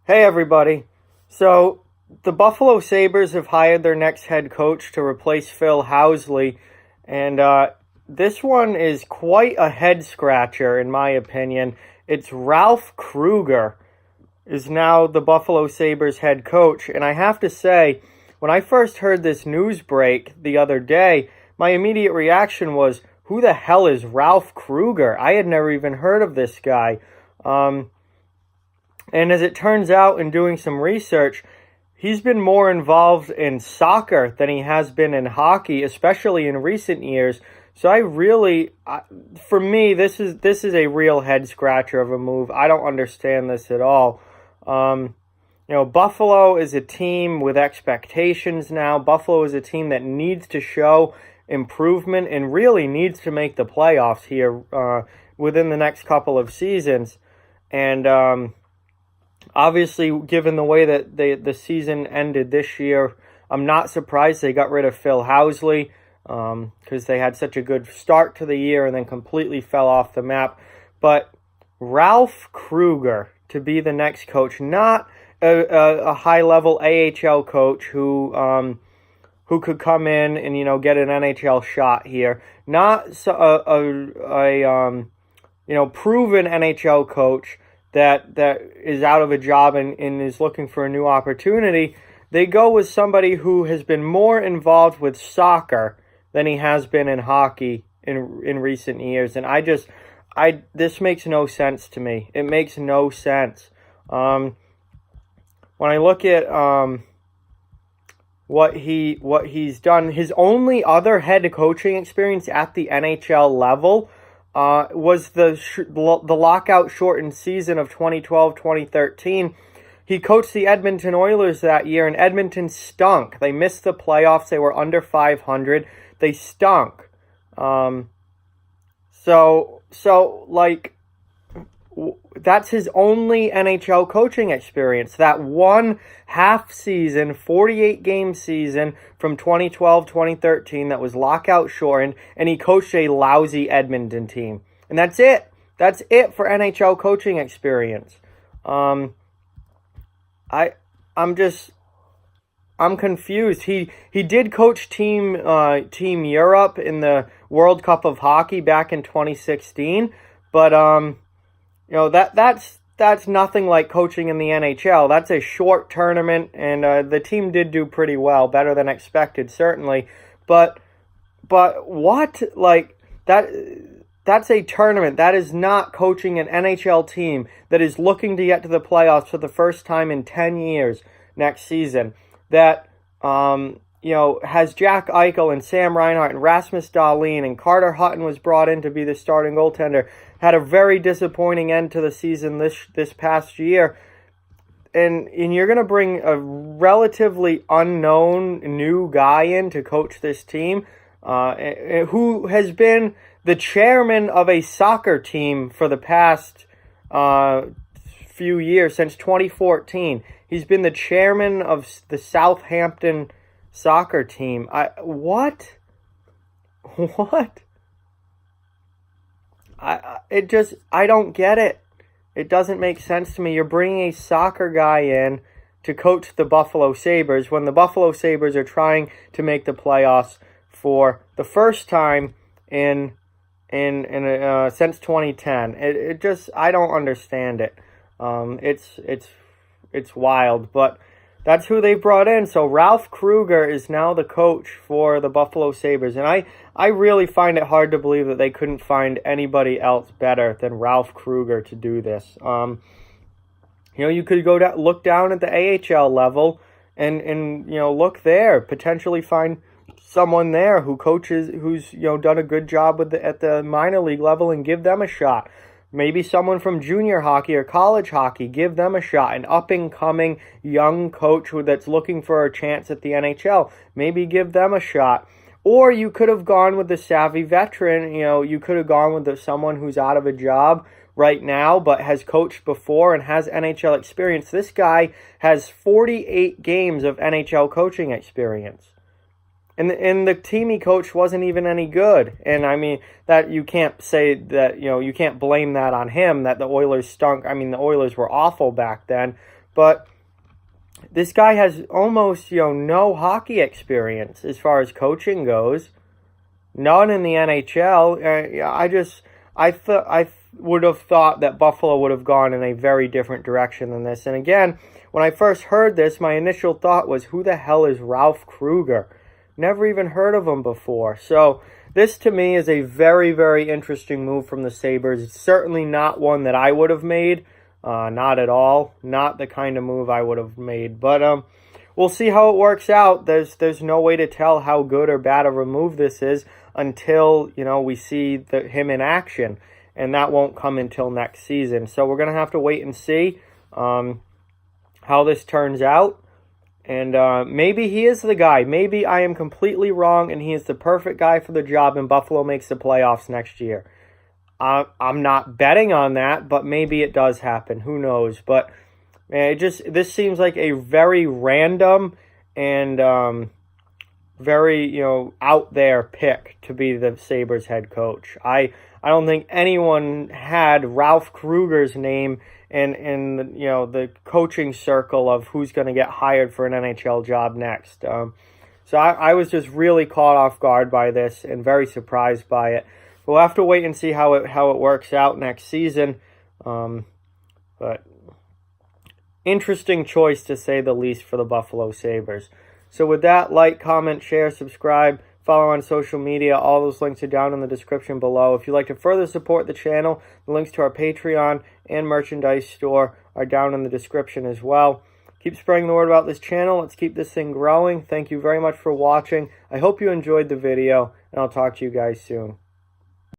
Hey everybody. So the Buffalo Sabres have hired their next head coach to replace Phil Housley, and this one is quite a head scratcher in my opinion. It's Ralph Krueger is now the Buffalo Sabres head coach, and I have to say, when I first heard this news break the other day, my immediate reaction was, who the hell is Ralph Krueger? I had never even heard of this guy. And as it turns out, in doing some research, he's been more involved in soccer than he has been in hockey, especially in recent years. So for me, this is a real head scratcher of a move. I don't understand this at all. Buffalo is a team with expectations now. Buffalo is a team that needs to show improvement and really needs to make the playoffs here within the next couple of seasons. And obviously, given the way that the season ended this year, I'm not surprised they got rid of Phil Housley because they had such a good start to the year and then completely fell off the map. But Ralph Krueger to be the next coach, not a high-level AHL coach who could come in and get an NHL shot here, not a proven NHL coach that is out of a job and is looking for a new opportunity. They go with somebody who has been more involved with soccer than he has been in hockey in recent years. And this makes no sense to me. It makes no sense. When I look at what he's done, his only other head coaching experience at the NHL level was the lockout shortened season of 2012-2013. He coached the Edmonton Oilers that year, and Edmonton stunk. They missed the playoffs. They were under 500. They stunk. That's his only NHL coaching experience. That one half season, 48-game season from 2012-2013 that was lockout shortened, and he coached a lousy Edmonton team. And that's it. That's it for NHL coaching experience. I'm confused. He did coach Team Europe in the World Cup of Hockey back in 2016, but that's nothing like coaching in the NHL. That's a short tournament, and the team did do pretty well, better than expected, certainly. But what? Like, that's a tournament. That is not coaching an NHL team that is looking to get to the playoffs for the first time in 10 years next season. That has Jack Eichel and Sam Reinhart and Rasmus Dahlin, and Carter Hutton was brought in to be the starting goaltender. Had a very disappointing end to the season this past year. And you're going to bring a relatively unknown new guy in to coach this team who has been the chairman of a soccer team for the past few years, since 2014. He's been the chairman of the Southampton soccer team. What? I don't get it. It doesn't make sense to me. You're bringing a soccer guy in to coach the Buffalo Sabres when the Buffalo Sabres are trying to make the playoffs for the first time in since 2010. I don't understand it. It's wild, but that's who they brought in. So Ralph Krueger is now the coach for the Buffalo Sabres. And I really find it hard to believe that they couldn't find anybody else better than Ralph Krueger to do this. You could look down at the AHL level and look there, potentially find someone there who's done a good job at the minor league level and give them a shot. Maybe someone from junior hockey or college hockey, give them a shot. An up-and-coming young coach that's looking for a chance at the NHL, maybe give them a shot. Or you could have gone with the savvy veteran. You could have gone with someone who's out of a job right now but has coached before and has NHL experience. This guy has 48 games of NHL coaching experience. And the team he coached wasn't even any good. And I mean, that you can't say that, you can't blame that on him, that the Oilers stunk. I mean, the Oilers were awful back then. but this guy has almost, no hockey experience as far as coaching goes. None in the NHL. I would have thought that Buffalo would have gone in a very different direction than this. And again, when I first heard this, my initial thought was, who the hell is Ralph Krueger? Never even heard of him before. So this to me is a very, very interesting move from the Sabres. It's certainly not one that I would have made. Not at all. Not the kind of move I would have made. But we'll see how it works out. There's no way to tell how good or bad of a move this is until, we see him in action. And that won't come until next season. So we're going to have to wait and see how this turns out. And maybe he is the guy. Maybe I am completely wrong and he is the perfect guy for the job and Buffalo makes the playoffs next year. I'm not betting on that, but maybe it does happen. Who knows? But man, this seems like a very random and very, out there pick to be the Sabres head coach. I don't think anyone had Ralph Krueger's name in the coaching circle of who's going to get hired for an NHL job next. So I was just really caught off guard by this and very surprised by it. We'll have to wait and see how it works out next season. But interesting choice to say the least for the Buffalo Sabres. So with that, like, comment, share, subscribe, follow on social media. All those links are down in the description below. If you'd like to further support the channel, the links to our Patreon and merchandise store are down in the description as well. Keep spreading the word about this channel. Let's keep this thing growing. Thank you very much for watching. I hope you enjoyed the video, and I'll talk to you guys soon.